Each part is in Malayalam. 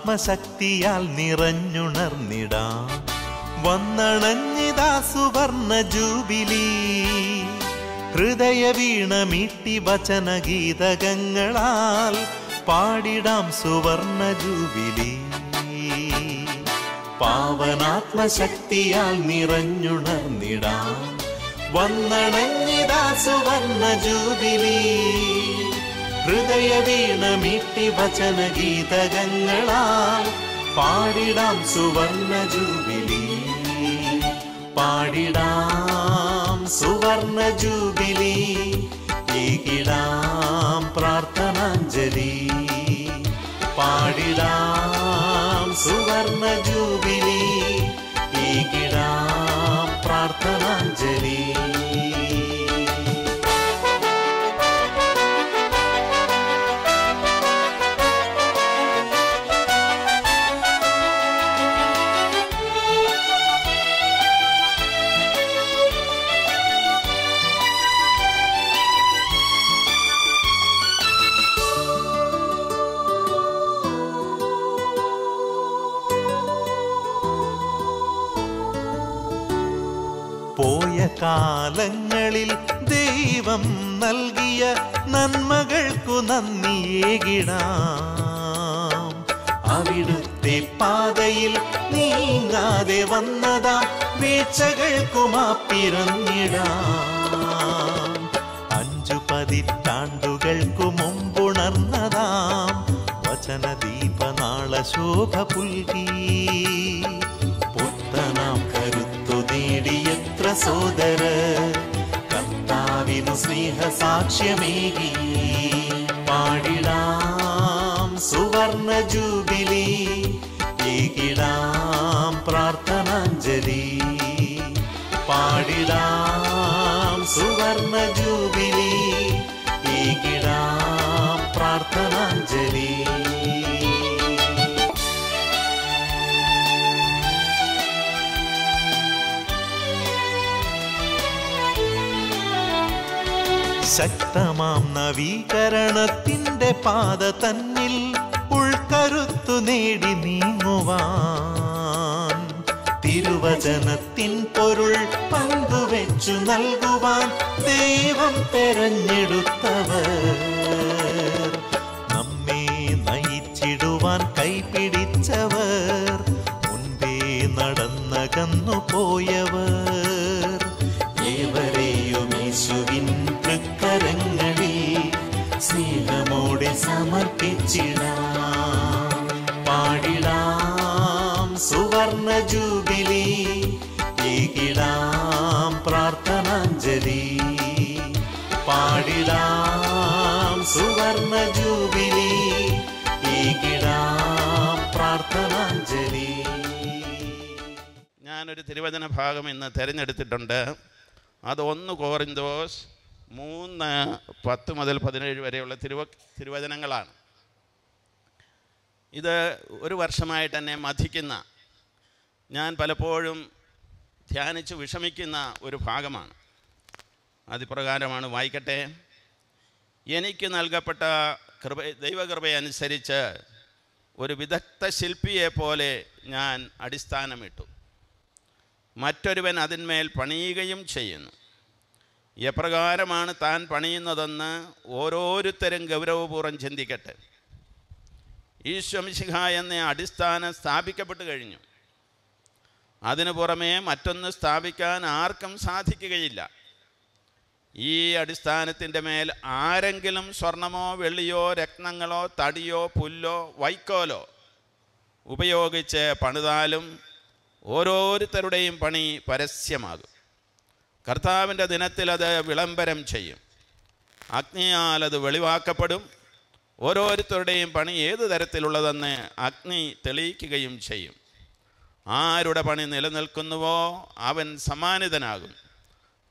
ആത്മശക്തിയാൽ നിറഞ്ഞുണർന്നിടാം. വന്നണഞ്ഞിതാ സുവർണ ജൂബിലി. ഹൃദയവീണ മീട്ടി വചനഗീതകങ്ങളാൽ പാടിടാം സുവർണ ജൂബിലി. പാവനാത്മശക്തിയാൽ നിറഞ്ഞുണർന്നിടാം. വന്നണഞ്ഞിതാ സുവർണ ജൂബിലി. ഹൃദയവീണ മീട്ടി വചനഗീതകങ്ങളാൽ പാടിടാം സുവർണ ജൂബിലി. പാടിടാം സുവർണ ജൂബിലി. ഏകിടാം പ്രാർത്ഥനാഞ്ജലി. പാടിടാം സുവർണ ജൂബിലി. ഏകിടാം പ്രാർത്ഥനാഞ്ജലി. പോയ കാലങ്ങളിൽ ദൈവം നൽകിയ നന്മകൾക്കു നന്ദിയേകിടാം. അവിടുത്തെ പാതയിൽ നീങ്ങാതെ വന്നതാ വീഴ്ചകൾക്കു മാപ്പിറങ്ങിടാം. 5 പതിറ്റാണ്ടുകൾക്കു മുമ്പുണർന്നതാം വചനദീപനാള ശോഭ പുൽകി. പുത്തനാം കരുത്തു നേടിയെത്ര സോദര കർത്താവിനു സ്നേഹ സാക്ഷ്യമേകി. പാടിടാം സുവർണ ജൂബിലി. ഏകിടാം പ്രാർത്ഥനാഞ്ജലി. പാടിടാം സുവർണ ജൂബിലി. ഏകിടാം പ്രാർത്ഥനാഞ്ജലി. ശക്തമാം നവീകരണത്തിന്റെ പാത തന്നിൽ ഉൾക്കരുത്തു നേടി നീങ്ങുവാൻ. തിരുവചനത്തിൻ പൊരുൾ പങ്കുവെച്ചു നൽകുവാൻ ദൈവം തെരഞ്ഞെടുത്തവർ. നമ്മെ നയിച്ചിടുവാൻ കൈപിടിച്ചവർ. മുൻപേ നടന്നകന്നു പോയവർ. ഏവരെയും യേശുവിൻ തൃക്കരങ്ങളിൽ സ്നേഹമോടെ സമർപ്പിച്ചിടാം. പാടിടാം സുവർണ ജൂബിലി. ഏകിടാം പ്രാർത്ഥനാഞ്ജലി. പാടിടാം സുവർണ ജൂബിലി. ഏകിടാം പ്രാർത്ഥനാഞ്ജലി. ഞാനൊരു തിരുവചന ഭാഗം ഇന്ന് തിരഞ്ഞെടുത്തിട്ടുണ്ട്. അത് 1 കൊറിന്തോസ് 3:10-17 വരെയുള്ള തിരുവചനങ്ങളാണ്. ഇത് ഒരു വർഷമായിട്ട് എന്നെ മഥിക്കുന്ന, ഞാൻ പലപ്പോഴും ധ്യാനിച്ച് വിഷമിക്കുന്ന ഒരു ഭാഗമാണ്. അതിപ്രകാരമാണ്, വായിക്കട്ടെ. എനിക്ക് നൽകപ്പെട്ട ദൈവകൃപയനുസരിച്ച് ഒരു വിദഗ്ധ ശില്പിയെ പോലെ ഞാൻ അടിസ്ഥാനമിട്ടു. മറ്റൊരുവൻ അതിന്മേൽ പണിയുകയും ചെയ്യുന്നു. എപ്രകാരമാണ് താൻ പണിയുന്നതെന്ന് ഓരോരുത്തരും ഗൗരവപൂർവ്വം ചിന്തിക്കട്ടെ. ഈശോ മിശിഹാ എന്ന അടിസ്ഥാനം സ്ഥാപിക്കപ്പെട്ടു കഴിഞ്ഞു. അതിനു പുറമേ മറ്റൊന്ന് സ്ഥാപിക്കാൻ ആർക്കും സാധിക്കുകയില്ല. ഈ അടിസ്ഥാനത്തിൻ്റെ മേൽ ആരെങ്കിലും സ്വർണമോ വെള്ളിയോ രത്നങ്ങളോ തടിയോ പുല്ലോ വൈക്കോലോ ഉപയോഗിച്ച് പണിതാലും ഓരോരുത്തരുടെയും പണി പരസ്യമാകും. കർത്താവിൻ്റെ ദിനത്തിൽ അത് വിളംബരം ചെയ്യും. അഗ്നിയാൽ അത് വെളിവാക്കപ്പെടും. ഓരോരുത്തരുടെയും പണി ഏതു തരത്തിലുള്ളതെന്ന് അഗ്നി തെളിയിക്കുകയും ചെയ്യും. ആരുടെ പണി നിലനിൽക്കുന്നുവോ അവൻ സമ്മാനിതനാകും.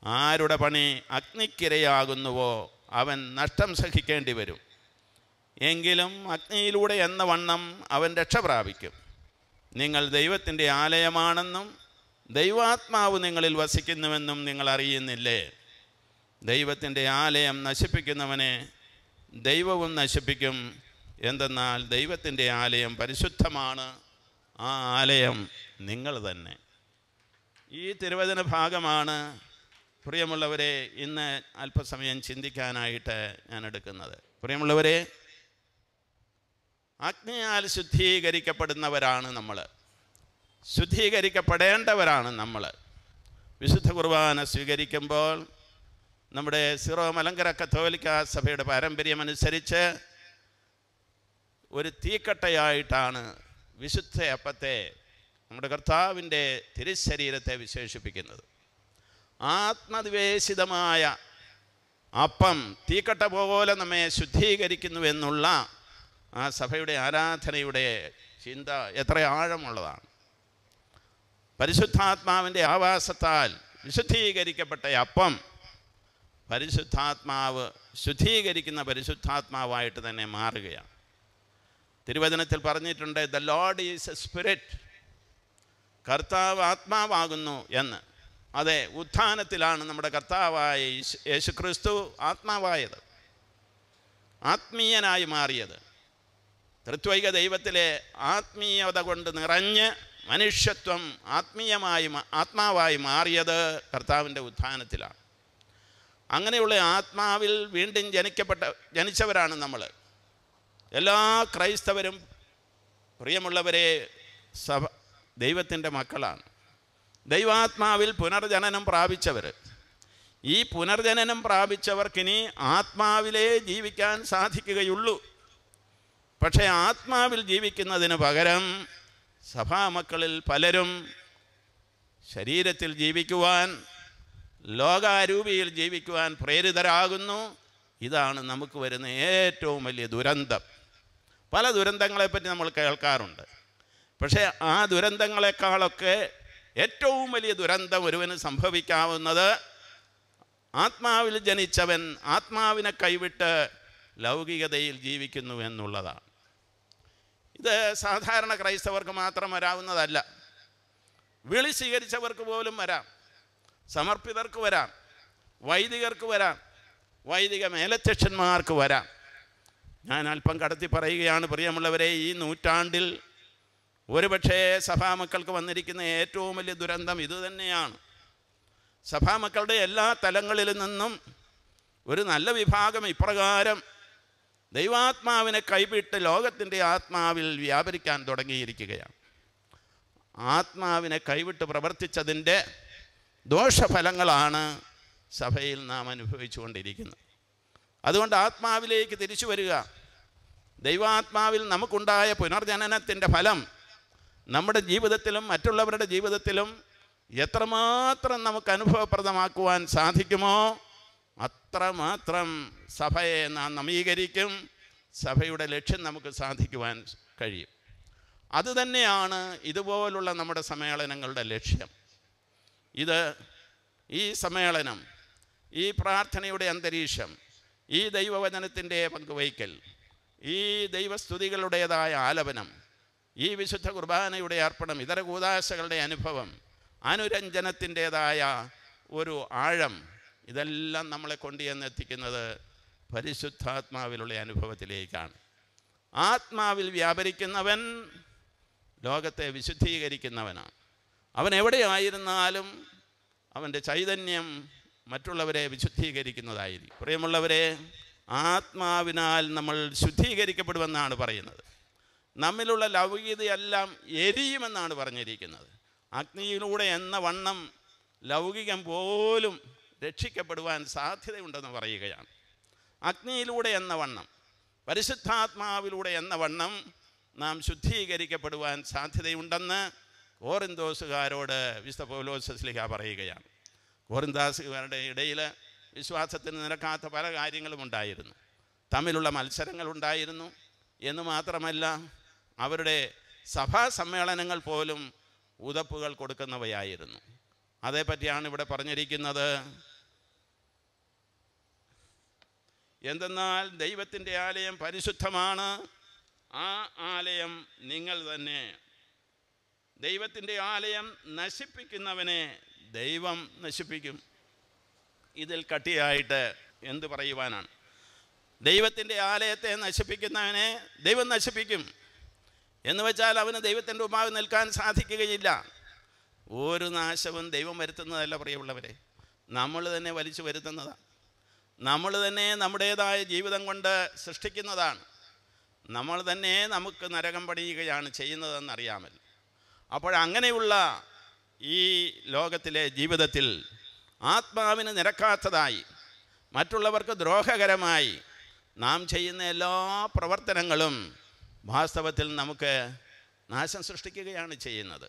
ആരുടെ പണി അഗ്നിക്കിരയാകുന്നുവോ അവൻ നഷ്ടം സഹിക്കേണ്ടി വരും. എങ്കിലും അഗ്നിയിലൂടെ എന്ന വണ്ണം അവൻ രക്ഷ പ്രാപിക്കും. നിങ്ങൾ ദൈവത്തിൻ്റെ ആലയമാണെന്നും ദൈവാത്മാവ് നിങ്ങളിൽ വസിക്കുന്നുവെന്നും നിങ്ങൾ അറിയുന്നില്ലേ? ദൈവത്തിൻ്റെ ആലയം നശിപ്പിക്കുന്നവനെ ദൈവവും നശിപ്പിക്കും എന്തെന്നാൽ ദൈവത്തിൻ്റെ ആലയം പരിശുദ്ധമാണ്, ആ ആലയം നിങ്ങൾ തന്നെ. ഈ തിരുവചന ഭാഗമാണ് പ്രിയമുള്ളവരെ ഇന്ന് അല്പസമയം ചിന്തിക്കാനായിട്ട് ഞാൻ എടുക്കുന്നത്. പ്രിയമുള്ളവരെ, അഗ്നിയാൽ ശുദ്ധീകരിക്കപ്പെടുന്നവരാണ് നമ്മൾ, ശുദ്ധീകരിക്കപ്പെടേണ്ടവരാണ് നമ്മൾ. വിശുദ്ധ കുർബാന സ്വീകരിക്കുമ്പോൾ നമ്മുടെ സിറോ മലങ്കര കത്തോലിക്ക സഭയുടെ പാരമ്പര്യമനുസരിച്ച് ഒരു തീക്കട്ടയായിട്ടാണ് വിശുദ്ധ അപ്പത്തെ, നമ്മുടെ കർത്താവിൻ്റെ തിരുശരീരത്തെ വിശേഷിപ്പിക്കുന്നത്. ആത്മനിവേശിതമായ അപ്പം തീക്കട്ട പോലെ നമ്മെ ശുദ്ധീകരിക്കുന്നുവെന്നുള്ള ആ സഭയുടെ ആരാധനയുടെ ചിന്ത എത്ര ആഴമുള്ളതാണ്. പരിശുദ്ധാത്മാവിൻ്റെ ആവാസത്താൽ വിശുദ്ധീകരിക്കപ്പെട്ട അപ്പം പരിശുദ്ധാത്മാവ് ശുദ്ധീകരിക്കുന്ന പരിശുദ്ധാത്മാവായിട്ട് തന്നെ മാറുകയാണ്. തിരുവചനത്തിൽ പറഞ്ഞിട്ടുണ്ട്, the Lord is A spirit, കർത്താവ് ആത്മാവാകുന്നു എന്ന്. അതെ, ഉത്ഥാനത്തിലാണ് നമ്മുടെ കർത്താവായ യേശുക്രിസ്തു ആത്മാവായത്, ആത്മീയനായി മാറിയത്. ത്രിത്വൈക ദൈവത്തിലെ ആത്മീയത കൊണ്ട് നിറഞ്ഞ് മനുഷ്യത്വം ആത്മാവായി മാറിയത് കർത്താവിൻ്റെ ഉത്ഥാനത്തിലാണ്. അങ്ങനെയുള്ള ആത്മാവിൽ വീണ്ടും ജനിച്ചവരാണ് നമ്മൾ. എല്ലാ ക്രൈസ്തവരും പ്രിയമുള്ളവരെ ദൈവത്തിൻ്റെ മക്കളാണ്, ദൈവാത്മാവിൽ പുനർജനനം പ്രാപിച്ചവർ. ഈ പുനർജനനം പ്രാപിച്ചവർക്കിനി ആത്മാവിലേ ജീവിക്കാൻ സാധിക്കുകയുള്ളൂ. പക്ഷേ ആത്മാവിൽ ജീവിക്കുന്നതിന് പകരം സഭാമക്കളിൽ പലരും ശരീരത്തിൽ ജീവിക്കുവാൻ, ലോകാരൂപിയിൽ ജീവിക്കുവാൻ പ്രേരിതരാകുന്നു. ഇതാണ് നമുക്ക് വരുന്ന ഏറ്റവും വലിയ ദുരന്തം. പല ദുരന്തങ്ങളെപ്പറ്റി നമ്മൾ കേൾക്കാറുണ്ട്. പക്ഷേ ആ ദുരന്തങ്ങളെക്കാളൊക്കെ ഏറ്റവും വലിയ ദുരന്തം ഒരുവന് സംഭവിക്കാവുന്നത് ആത്മാവിൽ ജനിച്ചവൻ ആത്മാവിനെ കൈവിട്ട് ലൗകികതയിൽ ജീവിക്കുന്നു എന്നുള്ളതാണ്. ഇത് സാധാരണ ക്രൈസ്തവർക്ക് മാത്രം വരാവുന്നതല്ല, വിളി സ്വീകരിച്ചവർക്ക് പോലും വരാം, സമർപ്പിതർക്ക് വരാം, വൈദികർക്ക് വരാം, വൈദിക മേലധ്യക്ഷന്മാർക്ക് വരാം. ഞാൻ അല്പം കടത്തി പറയുകയാണ് പ്രിയമുള്ളവരെ, ഈ നൂറ്റാണ്ടിൽ ഒരുപക്ഷേ സഭാമക്കൾക്ക് വന്നിരിക്കുന്ന ഏറ്റവും വലിയ ദുരന്തം ഇതുതന്നെയാണ്. സഭാമക്കളുടെ എല്ലാ തലങ്ങളിൽ നിന്നും ഒരു നല്ല വിഭാഗം ഇപ്രകാരം ദൈവാത്മാവിനെ കൈവിട്ട് ലോകത്തിൻ്റെ ആത്മാവിൽ വ്യാപരിക്കാൻ തുടങ്ങിയിരിക്കുകയാണ്. ആത്മാവിനെ കൈവിട്ട് പ്രവർത്തിച്ചതിൻ്റെ ദോഷഫലങ്ങളാണ് സഭയിൽ നാം അനുഭവിച്ചു കൊണ്ടിരിക്കുന്നത്. അതുകൊണ്ട് ആത്മാവിലേക്ക് തിരിച്ചു വരിക. ദൈവാത്മാവിൽ നമുക്കുണ്ടായ പുനർജനനത്തിൻ്റെ ഫലം നമ്മുടെ ജീവിതത്തിലും മറ്റുള്ളവരുടെ ജീവിതത്തിലും എത്രമാത്രം നമുക്ക് അനുഭവപ്രദമാക്കുവാൻ സാധിക്കുമോ അത്രമാത്രം സഭയെ നാം നവീകരിക്കും, സഭയുടെ ലക്ഷ്യം നമുക്ക് സാധിക്കുവാൻ കഴിയും. അതുതന്നെയാണ് ഇതുപോലുള്ള നമ്മുടെ സമ്മേളനങ്ങളുടെ ലക്ഷ്യം. ഈ സമ്മേളനം, ഈ പ്രാർത്ഥനയുടെ അന്തരീക്ഷം, ഈ ദൈവവചനത്തിൻ്റെ പങ്കുവയ്ക്കൽ, ഈ ദൈവസ്തുതികളുടേതായ ആലപനം, ഈ വിശുദ്ധ കുർബാനയുടെ അർപ്പണം, ഇതര കൂദാശകളുടെ അനുഭവം, അനുരഞ്ജനത്തിൻ്റേതായ ഒരു ആഴം, ഇതെല്ലാം നമ്മളെ കൊണ്ടുചെന്നെത്തിക്കുന്നത് പരിശുദ്ധാത്മാവിലുള്ള അനുഭവത്തിലേക്കാണ്. ആത്മാവിൽ വ്യാപരിക്കുന്നവൻ ലോകത്തെ വിശുദ്ധീകരിക്കുന്നവനാണ്. അവൻ എവിടെയായിരുന്നാലും അവൻ്റെ ചൈതന്യം മറ്റുള്ളവരെ വിശുദ്ധീകരിക്കുന്നതായിരിക്കും. പ്രിയമുള്ളവരെ, ആത്മാവിനാൽ നമ്മൾ ശുദ്ധീകരിക്കപ്പെടുമെന്നാണ് പറയുന്നത്. നമ്മിലുള്ള ലൗകികതയെല്ലാം എരിയുമെന്നാണ് പറഞ്ഞിരിക്കുന്നത്. അഗ്നിയിലൂടെ എന്ന വണ്ണം ലൗകികം പോലും രക്ഷിക്കപ്പെടുവാൻ സാധ്യതയുണ്ടെന്ന് പറയുകയാണ്. അഗ്നിയിലൂടെ എന്ന വണ്ണം, പരിശുദ്ധാത്മാവിലൂടെ എന്ന വണ്ണം നാം ശുദ്ധീകരിക്കപ്പെടുവാൻ സാധ്യതയുണ്ടെന്ന് കോറിന്തോസുകാരോട് വിശുദ്ധ പൗലോസ് ശ്ലീഹ പറയുകയാണ്. കോറിന്തോസുകാരുടെ ഇടയിൽ വിശ്വാസത്തിന് നിരക്കാത്ത പല കാര്യങ്ങളും ഉണ്ടായിരുന്നു. തമ്മിലുള്ള മത്സരങ്ങളുണ്ടായിരുന്നു എന്ന് മാത്രമല്ല, അവരുടെ സഭാ സമ്മേളനങ്ങൾ പോലും ഉതപ്പുകൾ കൊടുക്കുന്നവയായിരുന്നു. അതേപ്പറ്റിയാണ് ഇവിടെ പറഞ്ഞിരിക്കുന്നത്. എന്തെന്നാൽ ദൈവത്തിൻ്റെ ആലയം പരിശുദ്ധമാണ്, ആ ആലയം നിങ്ങൾ തന്നെ. ദൈവത്തിൻ്റെ ആലയം നശിപ്പിക്കുന്നവനെ ദൈവം നശിപ്പിക്കും. ഇതിൽ കട്ടിയായിട്ട് എന്ത് പറയുവാനാണ്? ദൈവത്തിൻ്റെ ആലയത്തെ നശിപ്പിക്കുന്നവനെ ദൈവം നശിപ്പിക്കും എന്ന് വെച്ചാൽ അവന് ദൈവത്തിൻ്റെ മുമ്പാകെ നിൽക്കാൻ സാധിക്കുകയില്ല. ഒരു നാശവും ദൈവം വരുത്തുന്നതല്ല പ്രിയമുള്ളവരെ, നമ്മൾ തന്നെ വലിച്ചു വരുത്തുന്നതാണ്. നമ്മൾ തന്നെ നമ്മുടേതായ ജീവിതം കൊണ്ട് സൃഷ്ടിക്കുന്നതാണ്. നമ്മൾ തന്നെ നമുക്ക് നരകം പണിയുകയാണ് ചെയ്യുന്നതെന്നറിയാമല്ലോ. അപ്പോഴങ്ങനെയുള്ള ഈ ലോകത്തിലെ ജീവിതത്തിൽ ആത്മാവിന് നിരക്കാത്തതായി, മറ്റുള്ളവർക്ക് ദ്രോഹകരമായി നാം ചെയ്യുന്ന എല്ലാ പ്രവർത്തനങ്ങളും വാസ്തവത്തിൽ നമുക്ക് നാശം സൃഷ്ടിക്കുകയാണ് ചെയ്യുന്നത്.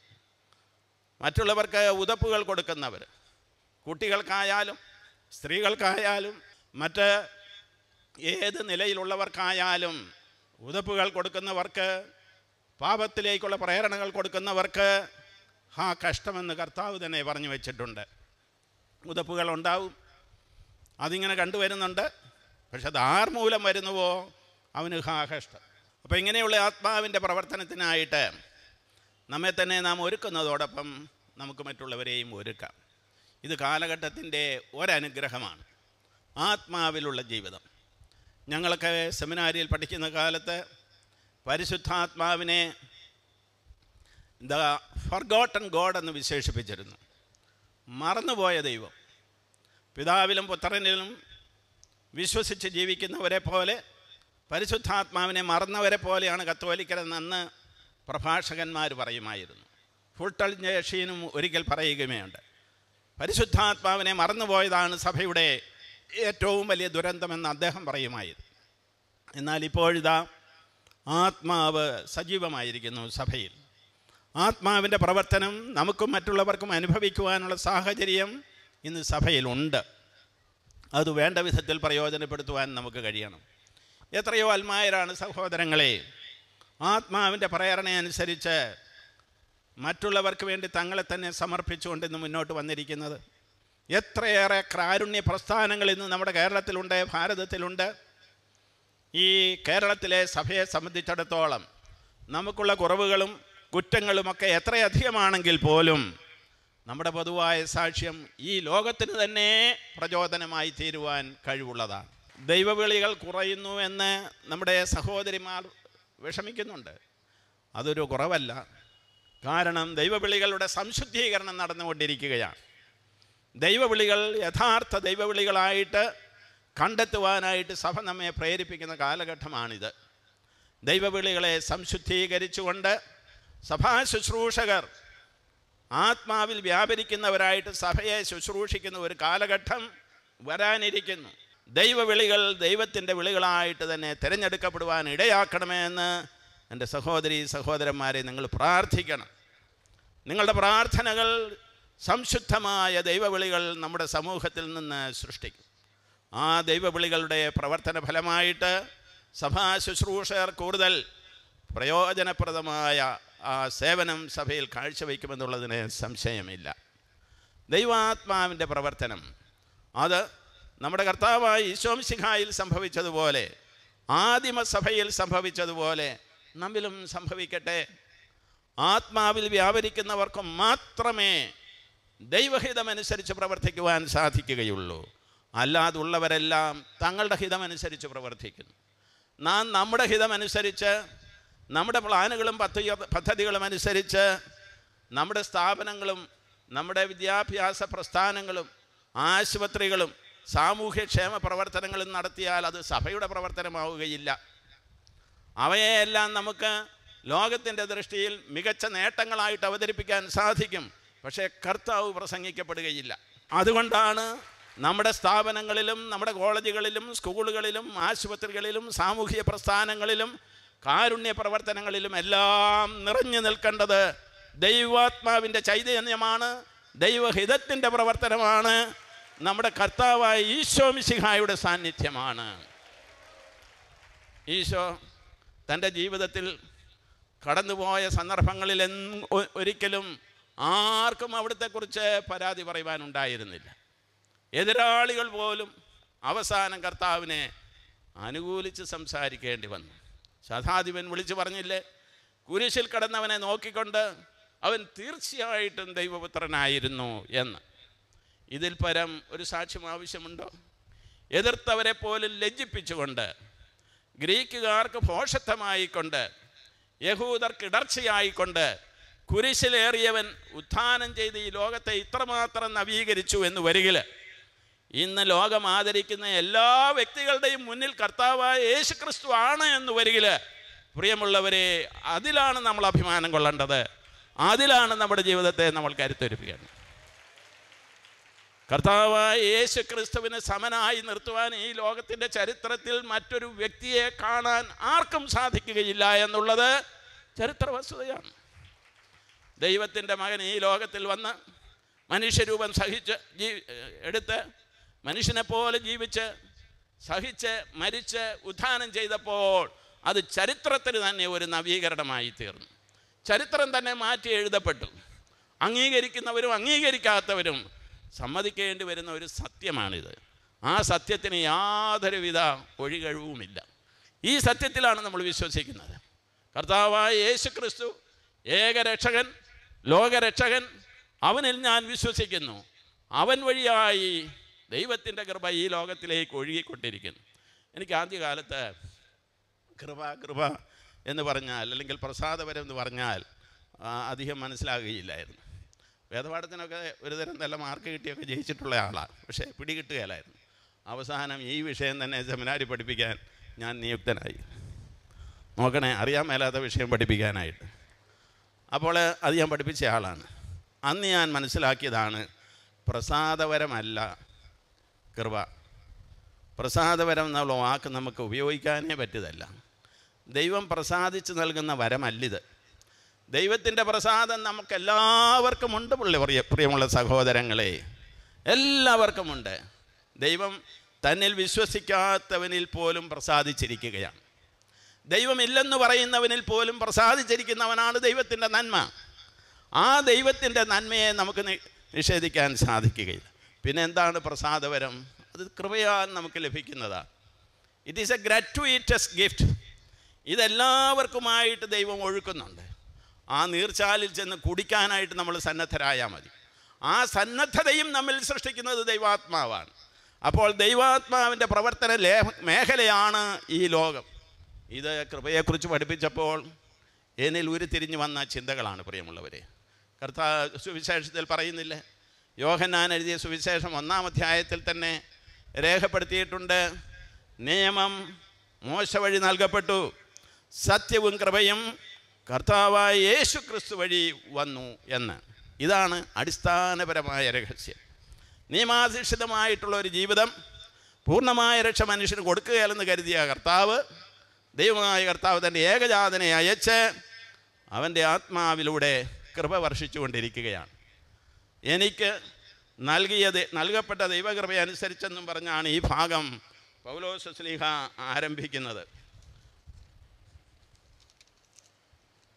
മറ്റുള്ളവർക്ക് ഉതപ്പുകൾ കൊടുക്കുന്നവർ, കുട്ടികൾക്കായാലും സ്ത്രീകൾക്കായാലും മറ്റ് ഏത് നിലയിലുള്ളവർക്കായാലും ഉതപ്പുകൾ കൊടുക്കുന്നവർക്ക്, പാപത്തിലേക്കുള്ള പ്രേരണകൾ കൊടുക്കുന്നവർക്ക് കഷ്ടമെന്ന് കർത്താവ് തന്നെ പറഞ്ഞു വെച്ചിട്ടുണ്ട്. ഉതപ്പുകൾ ഉണ്ടാവും, അതിങ്ങനെ കണ്ടുവരുന്നുണ്ട്. പക്ഷെ അത് ആർമൂലം വരുന്നുവോ അവന് കഷ്ടം. അപ്പോൾ ഇങ്ങനെയുള്ള ആത്മാവിൻ്റെ പ്രവർത്തനത്തിനായിട്ട് നമ്മെ തന്നെ നാം ഒരുക്കുന്നതോടൊപ്പം നമുക്ക് മറ്റുള്ളവരെയും ഒരുക്കാം. ഇത് കാലഘട്ടത്തിൻ്റെ ഒരനുഗ്രഹമാണ്, ആത്മാവിലുള്ള ജീവിതം. ഞങ്ങളൊക്കെ സെമിനാരിയിൽ പഠിക്കുന്ന കാലത്ത് പരിശുദ്ധാത്മാവിനെ ദ ഫർഗോട്ടൺ ഗോഡ് എന്ന് വിശേഷിപ്പിച്ചിരുന്നു. മറന്നുപോയ ദൈവം. പിതാവിലും പുത്രനിലും വിശ്വസിച്ച് ജീവിക്കുന്നവരെ പോലെ പരിശുദ്ധാത്മാവിനെ മറന്നവരെ പോലെയാണ് കത്തോലിക്കരെന്ന് അന്ന് പ്രഭാഷകന്മാർ പറയുമായിരുന്നു. ഫുൾട്ടൺ ജേഷീനും ഒരിക്കൽ പറയുകയുമുണ്ട്, പരിശുദ്ധാത്മാവിനെ മറന്നുപോയതാണ് സഭയുടെ ഏറ്റവും വലിയ ദുരന്തമെന്ന് അദ്ദേഹം പറയുമായിരുന്നു. എന്നാൽ ഇപ്പോഴിതാ ആത്മാവ് സജീവമായിരിക്കുന്നു സഭയിൽ. ആത്മാവിൻ്റെ പ്രവർത്തനം നമുക്കും മറ്റുള്ളവർക്കും അനുഭവിക്കുവാനുള്ള സാഹചര്യം ഇന്ന് സഭയിലുണ്ട്. അത് വേണ്ട വിധത്തിൽ പ്രയോജനപ്പെടുത്തുവാൻ നമുക്ക് കഴിയണം. എത്രയോ അൽമായരാണ് സഹോദരങ്ങളെ ആത്മാവിൻ്റെ പ്രേരണയനുസരിച്ച് മറ്റുള്ളവർക്ക് വേണ്ടി തങ്ങളെ തന്നെ സമർപ്പിച്ചുകൊണ്ട് ഇന്ന് മുന്നോട്ട് വന്നിരിക്കുന്നത്. എത്രയേറെ കാരുണ്യ പ്രസ്ഥാനങ്ങൾ ഇന്ന് നമ്മുടെ കേരളത്തിലുണ്ട്, ഭാരതത്തിലുണ്ട്. ഈ കേരളത്തിലെ സഭയെ സംബന്ധിച്ചിടത്തോളം നമുക്കുള്ള കുറവുകളും കുറ്റങ്ങളുമൊക്കെ എത്രയധികമാണെങ്കിൽ പോലും നമ്മുടെ പൊതുവായ സാക്ഷ്യം ഈ ലോകത്തിന് തന്നെ പ്രചോദനമായി തീരുവാൻ കഴിവുള്ളതാണ്. ദൈവവിളികൾ കുറയുന്നു എന്ന് നമ്മുടെ സഹോദരിമാർ വിഷമിക്കുന്നുണ്ട്. അതൊരു കുറവല്ല. കാരണം ദൈവവിളികളുടെ സംശുദ്ധീകരണം നടന്നുകൊണ്ടിരിക്കുകയാണ്. ദൈവവിളികൾ യഥാർത്ഥ ദൈവവിളികളായിട്ട് കണ്ടെത്തുവാനായിട്ട് സഭ നമ്മെ പ്രേരിപ്പിക്കുന്ന കാലഘട്ടമാണിത്. ദൈവവിളികളെ സംശുദ്ധീകരിച്ചുകൊണ്ട് സഭാ ശുശ്രൂഷകർ ആത്മാവിൽ വ്യാപരിക്കുന്നവരായിട്ട് സഭയെ ശുശ്രൂഷിക്കുന്ന ഒരു കാലഘട്ടം വരാനിരിക്കുന്നു. ദൈവവിളികൾ ദൈവത്തിൻ്റെ വിളികളായിട്ട് തന്നെ തിരഞ്ഞെടുക്കപ്പെടുവാൻ ഇടയാക്കണമെന്ന് എൻ്റെ സഹോദരി സഹോദരന്മാരെ നിങ്ങൾ പ്രാർത്ഥിക്കണം. നിങ്ങളുടെ പ്രാർത്ഥനകൾ സംശുദ്ധമായ ദൈവവിളികൾ നമ്മുടെ സമൂഹത്തിൽ നിന്ന് സൃഷ്ടിക്കും. ആ ദൈവവിളികളുടെ പ്രവർത്തന ഫലമായിട്ട് സഭാ ശുശ്രൂഷകർ കൂടുതൽ പ്രയോജനപ്രദമായ ആ സേവനം സഭയിൽ കാഴ്ചവെക്കുമെന്നുള്ളതിന് സംശയമില്ല. ദൈവാത്മാവിൻ്റെ പ്രവർത്തനം അത് നമ്മുടെ കർത്താവായ ഈശോമിശിഹായിൽ സംഭവിച്ചതുപോലെ, ആദിമസഭയിൽ സംഭവിച്ചതുപോലെ നമ്മിലും സംഭവിക്കട്ടെ. ആത്മാവിൽ വ്യാപരിക്കുന്നവർക്ക് മാത്രമേ ദൈവഹിതമനുസരിച്ച് പ്രവർത്തിക്കുവാൻ സാധിക്കുകയുള്ളൂ. അല്ലാതുള്ളവരെല്ലാം തങ്ങളുടെ ഹിതമനുസരിച്ച് പ്രവർത്തിക്കുന്നു. നാം നമ്മുടെ ഹിതമനുസരിച്ച്, നമ്മുടെ പ്ലാനുകളും പദ്ധതികളും അനുസരിച്ച് നമ്മുടെ സ്ഥാപനങ്ങളും നമ്മുടെ വിദ്യാഭ്യാസ പ്രസ്ഥാനങ്ങളും ആശുപത്രികളും സാമൂഹ്യക്ഷേമ പ്രവർത്തനങ്ങളും നടത്തിയാൽ അത് സഭയുടെ പ്രവർത്തനമാവുകയില്ല. അവയെല്ലാം നമുക്ക് ലോകത്തിൻ്റെ ദൃഷ്ടിയിൽ മികച്ച നേട്ടങ്ങളായിട്ട് അവതരിപ്പിക്കാൻ സാധിക്കും. പക്ഷേ കർത്താവ് പ്രസംഗിക്കപ്പെടുകയില്ല. അതുകൊണ്ടാണ് നമ്മുടെ സ്ഥാപനങ്ങളിലും നമ്മുടെ കോളേജുകളിലും സ്കൂളുകളിലും ആശുപത്രികളിലും സാമൂഹിക പ്രസ്ഥാനങ്ങളിലും കാരുണ്യ പ്രവർത്തനങ്ങളിലും എല്ലാം നിറഞ്ഞു നിൽക്കേണ്ടത് ദൈവാത്മാവിൻ്റെ ചൈതന്യമാണ്, ദൈവഹിതത്തിൻ്റെ പ്രവർത്തനമാണ്, നമ്മുടെ കർത്താവായ ഈശോ മിശിഹായുടെ സാന്നിധ്യമാണ്. ഈശോ തൻ്റെ ജീവിതത്തിൽ കടന്നുപോയ സന്ദർഭങ്ങളിൽ ഒരിക്കലും ആർക്കും അവിടുത്തെക്കുറിച്ച് പരാതി പറയുവാനുണ്ടായിരുന്നില്ല. എതിരാളികൾ പോലും അവസാനം കർത്താവിനെ അനുകൂലിച്ച് സംസാരിക്കേണ്ടി വന്നു. ശതാധിപൻ വിളിച്ചു പറഞ്ഞില്ലേ, കുരിശിൽ കിടന്നവനെ നോക്കിക്കൊണ്ട് അവൻ തീർച്ചയായിട്ടും ദൈവപുത്രനായിരുന്നു എന്ന്. ഇതിൽ പരം ഒരു സാക്ഷ്യം ആവശ്യമുണ്ടോ? എതിർത്തവരെ പോലും ലജ്ജിപ്പിച്ചുകൊണ്ട്, ഗ്രീക്കുകാർക്ക് ഭോഷത്വമായിക്കൊണ്ട്, യഹൂദർക്ക് ഇടർച്ചയായിക്കൊണ്ട് കുരിശിലേറിയവൻ ഉത്ഥാനം ചെയ്ത് ഈ ലോകത്തെ ഇത്രമാത്രം നവീകരിച്ചു എന്ന് വരികിൽ, ഇന്ന് ലോകം ആദരിക്കുന്ന എല്ലാ വ്യക്തികളുടെയും മുന്നിൽ കർത്താവായ യേശു ക്രിസ്തു ആണ് എന്ന് വരികിൽ, പ്രിയമുള്ളവരെ, അതിലാണ് നമ്മൾ അഭിമാനം കൊള്ളേണ്ടത്. അതിലാണ് നമ്മുടെ ജീവിതത്തെ നമ്മൾ കരുത്തൊരുപ്പിക്കേണ്ടത്. കർത്താവായ യേശു ക്രിസ്തുവിന് സമനായി നിർത്തുവാൻ ഈ ലോകത്തിൻ്റെ ചരിത്രത്തിൽ മറ്റൊരു വ്യക്തിയെ കാണാൻ ആർക്കും സാധിക്കുകയില്ല എന്നുള്ളത് ചരിത്ര വസ്തുതയാണ്. ദൈവത്തിൻ്റെ മകൻ ഈ ലോകത്തിൽ വന്ന് മനുഷ്യരൂപം എടുത്ത് മനുഷ്യനെപ്പോലെ ജീവിച്ച് സഹിച്ച് മരിച്ച് ഉത്ഥാനം ചെയ്തപ്പോൾ അത് ചരിത്രത്തിന് തന്നെ ഒരു നവീകരണമായി തീർന്നു. ചരിത്രം തന്നെ മാറ്റി എഴുതപ്പെട്ടു. അംഗീകരിക്കുന്നവരും അംഗീകരിക്കാത്തവരും സമ്മതിക്കേണ്ടി വരുന്ന ഒരു സത്യമാണിത്. ആ സത്യത്തിന് യാതൊരുവിധ ഒഴികഴിവുമില്ല. ഈ സത്യത്തിലാണ് നമ്മൾ വിശ്വസിക്കുന്നത്. കർത്താവായ യേശു ക്രിസ്തു ഏകരക്ഷകൻ, ലോകരക്ഷകൻ, അവനിൽ ഞാൻ വിശ്വസിക്കുന്നു. അവൻ വഴിയായി ദൈവത്തിൻ്റെ കൃപ ഈ ലോകത്തിലേക്ക് ഒഴുകിക്കൊണ്ടിരിക്കുന്നു. എനിക്ക് ആദ്യകാലത്ത് കൃപ എന്ന് പറഞ്ഞാൽ, അല്ലെങ്കിൽ പ്രസാദപരം എന്ന് പറഞ്ഞാൽ അധികം മനസ്സിലാകുകയില്ലായിരുന്നു. വേദപാഠത്തിനൊക്കെ ഒരുതരം നല്ല മാർക്ക് കിട്ടിയൊക്കെ ജയിച്ചിട്ടുള്ള ആളാണ്. പക്ഷേ പിടികിട്ടുകയില്ലായിരുന്നു. അവസാനം ഈ വിഷയം തന്നെ സെമിനാരി പഠിപ്പിക്കാൻ ഞാൻ നിയുക്തനായി. നോക്കണേ, അറിയാൻ മേലാത്ത വിഷയം പഠിപ്പിക്കാനായിട്ട്. അപ്പോൾ അത് ഞാൻ പഠിപ്പിച്ച ആളാണ്. അന്ന് ഞാൻ മനസ്സിലാക്കിയതാണ്, പ്രസാദപരമല്ല കൃപ. പ്രസാദപരം എന്നുള്ള വാക്ക് നമുക്ക് ഉപയോഗിക്കാനേ പറ്റിയതല്ല. ദൈവം പ്രസാദിച്ച് നൽകുന്ന വരമല്ലിത്. ദൈവത്തിൻ്റെ പ്രസാദം നമുക്കെല്ലാവർക്കുമുണ്ട്. പ്രിയമുള്ള സഹോദരങ്ങളെ, എല്ലാവർക്കുമുണ്ട്. ദൈവം തന്നിൽ വിശ്വസിക്കാത്തവനിൽ പോലും പ്രസാദിച്ചിരിക്കുകയാണ്. ദൈവമില്ലെന്ന് പറയുന്നവനിൽ പോലും പ്രസാദിച്ചിരിക്കുന്നവനാണ് ദൈവത്തിൻ്റെ നന്മ. ആ ദൈവത്തിൻ്റെ നന്മയെ നമുക്ക് നിഷേധിക്കാൻ സാധിക്കുകയില്ല. പിന്നെ എന്താണ് പ്രസാദപരം? അത് കൃപയാൽ നമുക്ക് ലഭിക്കുന്നതാണ്. It is a gratuitous gift. ഇതെല്ലാവർക്കുമായിട്ട് ദൈവം ഒഴുക്കുന്നുണ്ട്. ആ നീർച്ചാലിൽ ചെന്ന് കുടിക്കാനായിട്ട് നമ്മൾ സന്നദ്ധരായാൽ മതി. ആ സന്നദ്ധതയും നമ്മിൽ സൃഷ്ടിക്കുന്നത് ദൈവാത്മാവാണ്. അപ്പോൾ ദൈവാത്മാവിൻ്റെ പ്രവർത്തന മേഖലയാണ് ഈ ലോകം. ഇത് കൃപയെക്കുറിച്ച് പഠിപ്പിച്ചപ്പോൾ എന്നിൽ ഉരുത്തിരിഞ്ഞു വന്ന ചിന്തകളാണ്. പ്രിയമുള്ളവരെ, സുവിശേഷത്തിൽ പറയുന്നില്ലേ, യോഹന്നാൻ എഴുതിയ സുവിശേഷം 1-ാം അധ്യായത്തിൽ തന്നെ രേഖപ്പെടുത്തിയിട്ടുണ്ട്, നിയമം മോശ വഴി നൽകപ്പെട്ടു, സത്യവും കൃപയും കർത്താവായ യേശു ക്രിസ്തു വഴി വന്നു എന്ന്. ഇതാണ് അടിസ്ഥാനപരമായ രഹസ്യം. നിയമാധിഷ്ഠിതമായിട്ടുള്ള ഒരു ജീവിതം, പൂർണ്ണമായ രക്ഷ മനുഷ്യന് കൊടുക്കുകയല്ലെന്ന് കരുതിയ കർത്താവ്, ദൈവമായ കർത്താവ് തൻ്റെ ഏകജാതനെ അയച്ച് അവൻ്റെ ആത്മാവിലൂടെ കൃപ വർഷിച്ചുകൊണ്ടിരിക്കുകയാണ്. എനിക്ക് നൽകപ്പെട്ട ദൈവകൃപ അനുസരിച്ചെന്നും പറഞ്ഞാണ് ഈ ഭാഗം പൗലോസ് ശ്ലീഹ ആരംഭിക്കുന്നത്.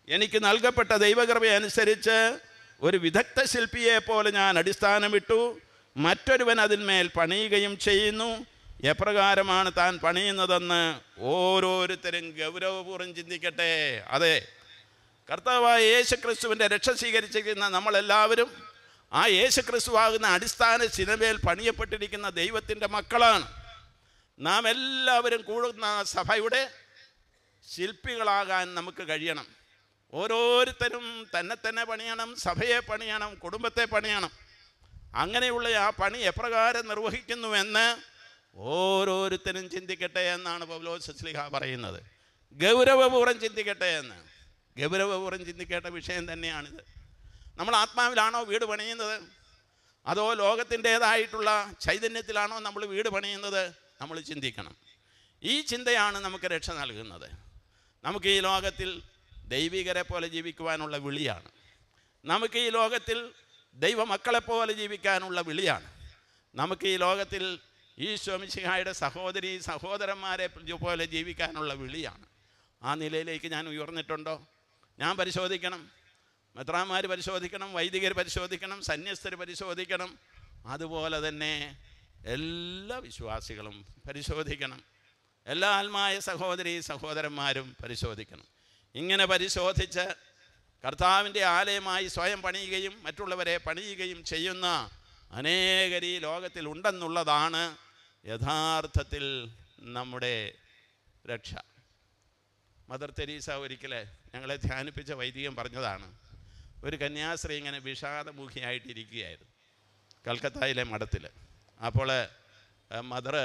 എനിക്ക് നൽകപ്പെട്ട ദൈവകൃപ അനുസരിച്ച് ഒരു വിദഗ്ധ ശില്പിയെ പോലെ ഞാൻ അടിസ്ഥാനമിട്ടു, മറ്റൊരുവൻ അതിന്മേൽ പണിയുകയും ചെയ്യുന്നു. എപ്രകാരമാണ് താൻ പണിയുന്നതെന്ന് ഓരോരുത്തരും ഗൗരവപൂർവ്വം ചിന്തിക്കട്ടെ. അതെ, കർത്താവായ യേശു ക്രിസ്തുവിൻ്റെ രക്ഷ സ്വീകരിച്ചിരിക്കുന്ന നമ്മളെല്ലാവരും ആ യേശു ക്രിസ്തുവാകുന്ന അടിസ്ഥാന ശിലമേൽ പണിയപ്പെട്ടിരിക്കുന്ന ദൈവത്തിൻ്റെ മക്കളാണ്. നാം എല്ലാവരും കൂടുന്ന സഭയുടെ ശില്പികളാകാൻ നമുക്ക് കഴിയണം. ഓരോരുത്തരും തന്നെ പണിയണം, സഭയെ പണിയണം, കുടുംബത്തെ പണിയണം. അങ്ങനെയുള്ള ആ പണി എപ്രകാരം നിർവഹിക്കുന്നുവെന്ന് ഓരോരുത്തരും ചിന്തിക്കട്ടെ എന്നാണ് പൗലോസ് ശ്ലീഹ പറയുന്നത്. ഗൗരവപൂർവ്വം ചിന്തിക്കട്ടെ എന്ന്. ഗൗരവപൂർവ്വം ചിന്തിക്കേണ്ട വിഷയം തന്നെയാണിത്. നമ്മൾ ആത്മാവിലാണോ വീട് പണിയുന്നത്, അതോ ലോകത്തിൻ്റേതായിട്ടുള്ള ചൈതന്യത്തിലാണോ നമ്മൾ വീട് പണിയുന്നത്? നമ്മൾ ചിന്തിക്കണം. ഈ ചിന്തയാണ് നമുക്ക് രക്ഷ നൽകുന്നത്. നമുക്ക് ഈ ലോകത്തിൽ ദൈവികരെ പോലെ ജീവിക്കുവാനുള്ള വിളിയാണ്. നമുക്ക് ഈ ലോകത്തിൽ ദൈവമക്കളെപ്പോലെ ജീവിക്കാനുള്ള വിളിയാണ്. നമുക്ക് ഈ ലോകത്തിൽ ഈശോ മിശിഹായുടെ സഹോദരി സഹോദരന്മാരെ പോലെ ജീവിക്കാനുള്ള വിളിയാണ്. ആ നിലയിലേക്ക് ഞാൻ ഉയർന്നിട്ടുണ്ടോ? ഞാൻ പരിശോധിക്കണം. മെത്രാന്മാർ പരിശോധിക്കണം, വൈദികർ പരിശോധിക്കണം, സന്യസ്തർ പരിശോധിക്കണം. അതുപോലെ തന്നെ എല്ലാ വിശ്വാസികളും പരിശോധിക്കണം. എല്ലാ ആത്മായ സഹോദരി സഹോദരന്മാരും പരിശോധിക്കണം. ഇങ്ങനെ പരിശോധിച്ച് കർത്താവിൻ്റെ ആലയമായി സ്വയം പണിയുകയും മറ്റുള്ളവരെ പണിയുകയും ചെയ്യുന്ന അനേകർ ഈ ലോകത്തിൽ ഉണ്ടെന്നുള്ളതാണ് യഥാർത്ഥത്തിൽ നമ്മുടെ രക്ഷ. മദർ തെരേസ ഒരിക്കലെ ഞങ്ങളെ ധ്യാനിപ്പിച്ച വൈദികം പറഞ്ഞതാണ്, ഒരു കന്യാസ്ത്രീ ഇങ്ങനെ വിഷാദമുഖിയായിട്ടിരിക്കുകയായിരുന്നു കൽക്കത്തയിലെ മഠത്തിൽ. അപ്പോൾ മദർ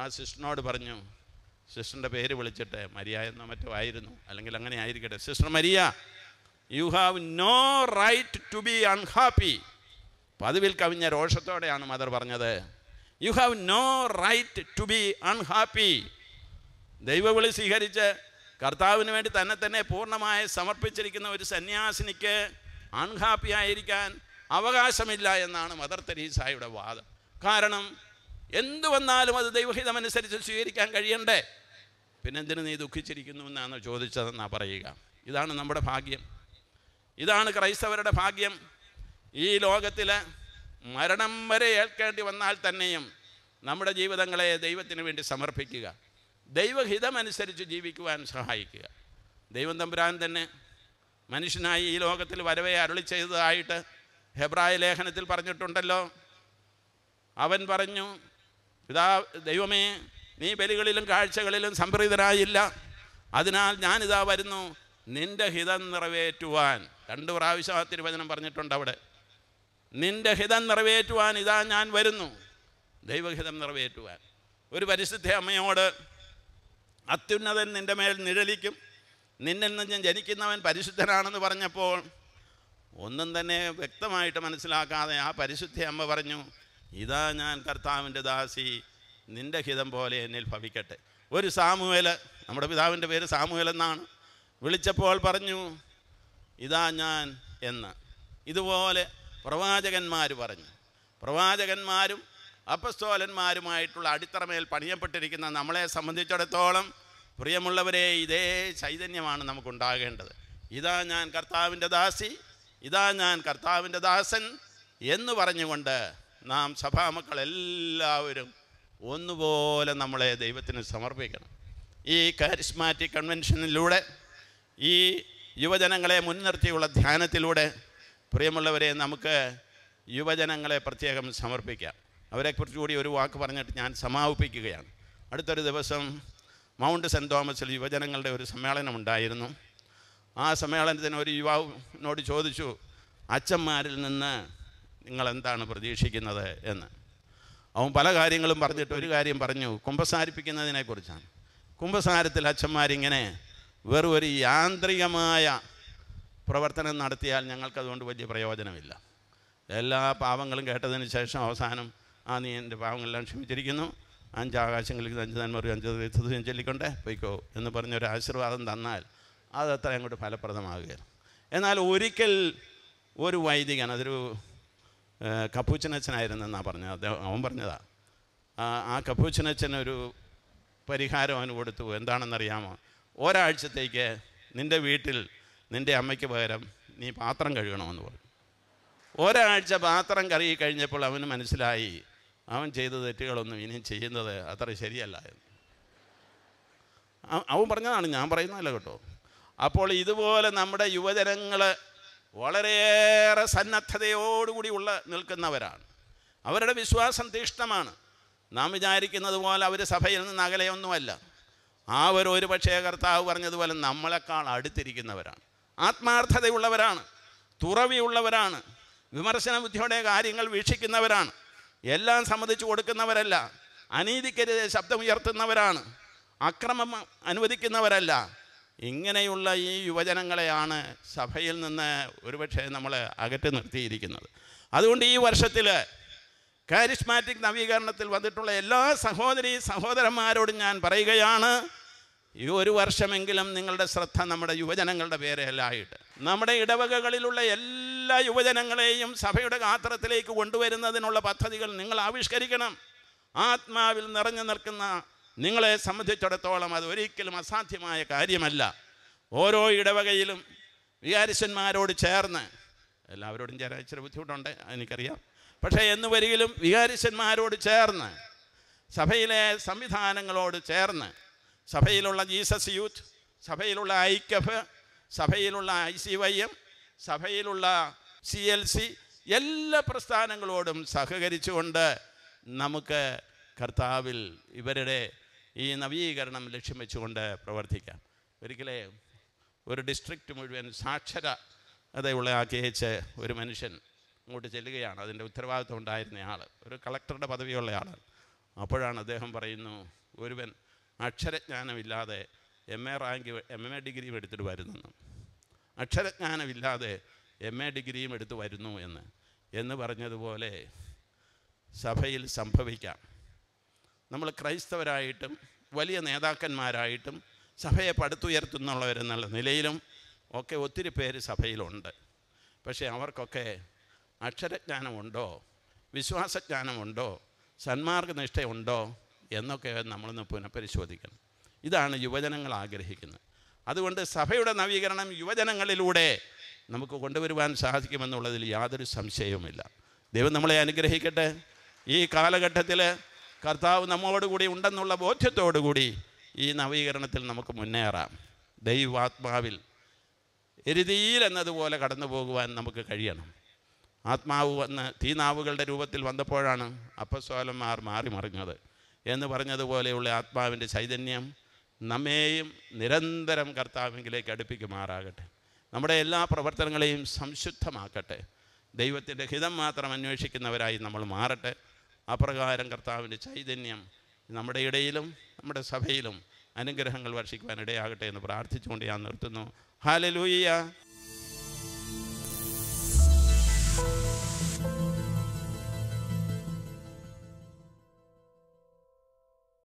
ആ സിസ്റ്ററിനോട് പറഞ്ഞു, സിസ്റ്ററിൻ്റെ പേര് വിളിച്ചിട്ട്, മരിയ എന്നോ മറ്റോ ആയിരുന്നു, അല്ലെങ്കിൽ അങ്ങനെ ആയിരിക്കട്ടെ, sister Maria, you have no right to be unhappy. പതിവിൽ കവിഞ്ഞ രോഷത്തോടെയാണ് മദർ പറഞ്ഞത്, you have no right to be unhappy. ദൈവവിളി സ്വീകരിച്ച് കർത്താവിന് വേണ്ടി തന്നെ പൂർണ്ണമായി സമർപ്പിച്ചിരിക്കുന്ന ഒരു സന്യാസിനിക്ക് അൺഹാപ്പി ആയിരിക്കാൻ അവകാശമില്ല എന്നാണ് മദർ തെരേസയുടെ വാദം. കാരണം എന്തു വന്നാലും അത് ദൈവഹിതമനുസരിച്ച് സ്വീകരിക്കാൻ കഴിയണ്ടേ, പിന്നെന്തിനു നീ ദുഃഖിച്ചിരിക്കുന്നു എന്നാണ് ചോദിച്ചതെന്നാണ് പറയുക. ഇതാണ് നമ്മുടെ ഭാഗ്യം, ഇതാണ് ക്രൈസ്തവരുടെ ഭാഗ്യം. ഈ ലോകത്തിൽ മരണം വരെ ഏൽക്കേണ്ടി വന്നാൽ തന്നെയും നമ്മുടെ ജീവിതങ്ങളെ ദൈവത്തിന് വേണ്ടി സമർപ്പിക്കുക, ദൈവഹിതമനുസരിച്ച് ജീവിക്കുവാൻ സഹായിക്കുക. ദൈവം തമ്പുരാൻ തന്നെ മനുഷ്യനായി ഈ ലോകത്തിൽ വരവെ അരുളി ചെയ്തതായിട്ട് ഹെബ്രായ ലേഖനത്തിൽ പറഞ്ഞിട്ടുണ്ടല്ലോ. അവൻ പറഞ്ഞു, ദൈവമേ, നീ ബലികളിലും കാഴ്ചകളിലും സംപ്രീതനായില്ല, അതിനാൽ ഞാനിതാ വരുന്നു നിൻ്റെ ഹിതം നിറവേറ്റുവാൻ. 2 പ്രാവശ്യം തിരുവചനം പറഞ്ഞിട്ടുണ്ട് അവിടെ. നിൻ്റെ ഹിതം നിറവേറ്റുവാൻ ഇതാ ഞാൻ വരുന്നു, ദൈവഹിതം നിറവേറ്റുവാൻ. ഒരു പരിശുദ്ധ അമ്മയോട് അത്യുന്നതൻ നിൻ്റെ മേൽ നിഴലിക്കും, നിന്നിൽ നിന്ന് ജനിക്കുന്നവൻ പരിശുദ്ധനാണെന്ന് പറഞ്ഞപ്പോൾ ഒന്നും തന്നെ വ്യക്തമായിട്ട് മനസ്സിലാക്കാതെ ആ പരിശുദ്ധ അമ്മ പറഞ്ഞു, ഇതാ ഞാൻ കർത്താവിൻ്റെ ദാസി, നിൻ്റെ ഹിതം പോലെ എന്നിൽ ഭവിക്കട്ടെ. ഒരു സാമുവേൽ, നമ്മുടെ പിതാവിൻ്റെ പേര് സാമുവേൽ എന്നാണ്, വിളിച്ചപ്പോൾ പറഞ്ഞു ഇതാ ഞാൻ എന്ന്. ഇതുപോലെ പ്രവാചകന്മാർ പറഞ്ഞു. പ്രവാചകന്മാരും അപ്പസ്തോലന്മാരുമായിട്ടുള്ള അടിത്തറമേൽ പണിയപ്പെട്ടിരിക്കുന്ന നമ്മളെ സംബന്ധിച്ചിടത്തോളം പ്രിയമുള്ളവരെ, ഇതേ ചൈതന്യമാണ് നമുക്കുണ്ടാകേണ്ടത്. ഇതാ ഞാൻ കർത്താവിൻ്റെ ദാസി, ഇതാ ഞാൻ കർത്താവിൻ്റെ ദാസൻ എന്ന് പറഞ്ഞുകൊണ്ട് നാം സഭാമക്കളെല്ലാവരും ഒന്നുപോലെ നമ്മളെ ദൈവത്തിന് സമർപ്പിക്കണം. ഈ കാരിസ്മാറ്റിക് കൺവെൻഷനിലൂടെ, ഈ യുവജനങ്ങളെ മുൻനിർത്തിയുള്ള ധ്യാനത്തിലൂടെ പ്രിയമുള്ളവരെ നമുക്ക് യുവജനങ്ങളെ പ്രത്യേകം സമർപ്പിക്കാം. അവരെക്കുറിച്ച് കൂടി ഒരു വാക്ക് പറഞ്ഞിട്ട് ഞാൻ സമാപിപ്പിക്കുകയാണ്. അടുത്തൊരു ദിവസം മൗണ്ട് സെൻറ്റ് തോമസിൽ യുവജനങ്ങളുടെ ഒരു സമ്മേളനം ഉണ്ടായിരുന്നു. ആ സമ്മേളനത്തിന് ഒരു യുവാവിനോട് ചോദിച്ചു, അച്ഛന്മാരിൽ നിന്ന് നിങ്ങളെന്താണ് പ്രതീക്ഷിക്കുന്നത് എന്ന്. അവൻ പല കാര്യങ്ങളും പറഞ്ഞിട്ട് ഒരു കാര്യം പറഞ്ഞു, കുമ്പസാരിപ്പിക്കുന്നതിനെക്കുറിച്ചാണ്. കുമ്പസാരത്തിൽ അച്ഛന്മാരിങ്ങനെ വെറും ഒരു യാന്ത്രികമായ പ്രവർത്തനം നടത്തിയാൽ ഞങ്ങൾക്കതുകൊണ്ട് വലിയ പ്രയോജനമില്ല. എല്ലാ പാവങ്ങളും കേട്ടതിന് ശേഷം അവസാനം നീ എൻ്റെ പാവങ്ങളെല്ലാം ക്ഷമിച്ചിരിക്കുന്നു, 5 ആകാശങ്ങളിൽ 5 നന്മ 5 ചൊല്ലിക്കൊണ്ടേ പോയിക്കോ എന്ന് പറഞ്ഞൊരു ആശീർവാദം തന്നാൽ അതത്ര അങ്ങോട്ട് ഫലപ്രദമാകുകയാണ്. എന്നാൽ ഒരിക്കൽ ഒരു വൈദികൻ, അതൊരു കപ്പൂച്ചനച്ഛനായിരുന്നെന്നാണ് പറഞ്ഞത്, അവൻ പറഞ്ഞതാണ്. ആ കപ്പൂച്ചനച്ഛനൊരു പരിഹാരം അവന് കൊടുത്തു. എന്താണെന്നറിയാമോ? ഒരാഴ്ചത്തേക്ക് നിൻ്റെ വീട്ടിൽ നിൻ്റെ അമ്മയ്ക്ക് പകരം നീ പാത്രം കഴുകണമെന്ന് പറഞ്ഞു. ഒരാഴ്ച പാത്രം കഴുകി കഴിഞ്ഞപ്പോൾ അവന് മനസ്സിലായി അവൻ ചെയ്ത തെറ്റുകളൊന്നും ഇനിയും ചെയ്യുന്നത് അത്ര ശരിയല്ല എന്ന്. അവൻ പറഞ്ഞതാണ്, ഞാൻ പറയുന്നതല്ല കേട്ടോ. അപ്പോൾ ഇതുപോലെ നമ്മുടെ യുവജനങ്ങൾ വളരെയേറെ സന്നദ്ധതയോടുകൂടി നിൽക്കുന്നവരാണ്. അവരുടെ വിശ്വാസം തീഷ്ണമാണ്. നാം വിചാരിക്കുന്നത് പോലെ അവർ സഭയിൽ നിന്ന് അകലെയൊന്നുമല്ല. ഒരു പക്ഷേ കർത്താവ് പറഞ്ഞതുപോലെ നമ്മളെക്കാൾ അടുത്തിരിക്കുന്നവരാണ്, ആത്മാർത്ഥതയുള്ളവരാണ്, തുറവിയുള്ളവരാണ്, വിമർശന ബുദ്ധിയോടെ കാര്യങ്ങൾ വീക്ഷിക്കുന്നവരാണ്, എല്ലാം സമ്മതിച്ചു കൊടുക്കുന്നവരല്ല, അനീതിക്കെതിരെ ശബ്ദമുയർത്തുന്നവരാണ്, അക്രമം അനുവദിക്കുന്നവരല്ല. ഇങ്ങനെയുള്ള ഈ യുവജനങ്ങളെയാണ് സഭയിൽ നിന്ന് ഒരുപക്ഷെ നമ്മൾ അകറ്റി നിർത്തിയിരിക്കുന്നത്. അതുകൊണ്ട് ഈ വർഷത്തിൽ കാരിസ്മാറ്റിക് നവീകരണത്തിൽ വന്നിട്ടുള്ള എല്ലാ സഹോദരീ സഹോദരന്മാരോടും ഞാൻ പറയുകയാണ്, ഈ ഒരു വർഷമെങ്കിലും നിങ്ങളുടെ ശ്രദ്ധ നമ്മുടെ യുവജനങ്ങളുടെ പേരിലായിട്ട് നമ്മുടെ ഇടവകകളിലുള്ള എല്ലാ യുവജനങ്ങളെയും സഭയുടെ ഗാത്രത്തിലേക്ക് കൊണ്ടുവരുന്നതിനുള്ള പദ്ധതികൾ നിങ്ങൾ ആവിഷ്കരിക്കണം. ആത്മാവിൽ നിറഞ്ഞു നിൽക്കുന്ന നിങ്ങളെ സംബന്ധിച്ചിടത്തോളം അത് ഒരിക്കലും അസാധ്യമായ കാര്യമല്ല. ഓരോ ഇടവകയിലും വികാരിച്ചന്മാരോട് ചേർന്ന്, എല്ലാവരോടും ചേരാൻ ഇച്ചിരി ബുദ്ധിമുട്ടുണ്ട് എനിക്കറിയാം, പക്ഷേ എന്നുവരികിലും വികാരിച്ചന്മാരോട് ചേർന്ന്, സഭയിലെ സംവിധാനങ്ങളോട് ചേർന്ന്, സഭയിലുള്ള ജീസസ് യൂത്ത്, സഭയിലുള്ള ഐക്യഫ്, സഭയിലുള്ള ICYM, സഭയിലുള്ള CLC, എല്ലാ പ്രസ്ഥാനങ്ങളോടും സഹകരിച്ചുകൊണ്ട് നമുക്ക് കർത്താവിൽ ഇവരുടെ ഈ നവീകരണം ലക്ഷ്യം വെച്ചുകൊണ്ട് പ്രവർത്തിക്കാം. ഒരിക്കലേ ഒരു ഡിസ്ട്രിക്റ്റ് മുഴുവൻ സാക്ഷരതയുള്ള ആക്കിയേച്ച് ഒരു മനുഷ്യൻ അങ്ങോട്ട് ചെല്ലുകയാണ്. അതിൻ്റെ ഉത്തരവാദിത്വം ഉണ്ടായിരുന്ന ആൾ, ഒരു കളക്ടറുടെ പദവിയുള്ള ആൾ. അപ്പോഴാണ് അദ്ദേഹം പറയുന്നു, ഒരുവൻ അക്ഷരജ്ഞാനമില്ലാതെ എം എ ഡിഗ്രിയും എടുത്തിട്ട് വരുന്നു, അക്ഷരജ്ഞാനമില്ലാതെ MA ഡിഗ്രിയും എടുത്ത് വരുന്നു എന്ന് പറഞ്ഞതുപോലെ സഭയിൽ സംഭവിക്കാം. നമ്മൾ ക്രൈസ്തവരായിട്ടും വലിയ നേതാക്കന്മാരായിട്ടും സഭയെ പടുത്തുയർത്തുന്നുള്ളവരെന്നുള്ള നിലയിലും ഒക്കെ ഒത്തിരി പേര് സഭയിലുണ്ട്. പക്ഷേ അവർക്കൊക്കെ അക്ഷരജ്ഞാനമുണ്ടോ, വിശ്വാസജ്ഞാനമുണ്ടോ, സന്മാർഗനിഷ്ഠയുണ്ടോ എന്നൊക്കെ നമ്മളൊന്ന് പുനഃപരിശോധിക്കണം. ഇതാണ് യുവജനങ്ങൾ ആഗ്രഹിക്കുന്നത്. അതുകൊണ്ട് സഭയുടെ നവീകരണം യുവജനങ്ങളിലൂടെ നമുക്ക് കൊണ്ടുവരുവാൻ സാധിക്കുമെന്നുള്ളതിൽ യാതൊരു സംശയവുമില്ല. ദൈവം നമ്മളെ അനുഗ്രഹിക്കട്ടെ. ഈ കാലഘട്ടത്തിൽ കർത്താവ് നമ്മോടുകൂടി ഉണ്ടെന്നുള്ള ബോധ്യത്തോടുകൂടി ഈ നവീകരണത്തിൽ നമുക്ക് മുന്നേറാം. ദൈവാത്മാവിൽ എരുതിയിൽ എന്നതുപോലെ കടന്നു പോകുവാൻ നമുക്ക് കഴിയണം. ആത്മാവ് വന്ന് തീനാവുകളുടെ രൂപത്തിൽ വന്നപ്പോഴാണ് അപ്പസ്തോലന്മാർ മാറി മറിഞ്ഞത് എന്ന് പറഞ്ഞതുപോലെയുള്ള ആത്മാവിൻ്റെ ചൈതന്യം നമ്മെയും നിരന്തരം കർത്താവിലേക്ക് അടുപ്പിക്കുമാറാകട്ടെ. നമ്മുടെ എല്ലാ പ്രവർത്തനങ്ങളെയും സംശുദ്ധമാക്കട്ടെ. ദൈവത്തിൻ്റെ ഹിതം മാത്രം അന്വേഷിക്കുന്നവരായി നമ്മൾ മാറട്ടെ. അപ്രകാരം കർത്താവിൻ്റെ ചൈതന്യം നമ്മുടെ ഇടയിലും നമ്മുടെ സഭയിലും അനുഗ്രഹങ്ങൾ വർഷിക്കുവാൻ ഇടയാകട്ടെ എന്ന് പ്രാർത്ഥിച്ചുകൊണ്ട് ഞാൻ നിർത്തുന്നു. ഹല്ലേലൂയ.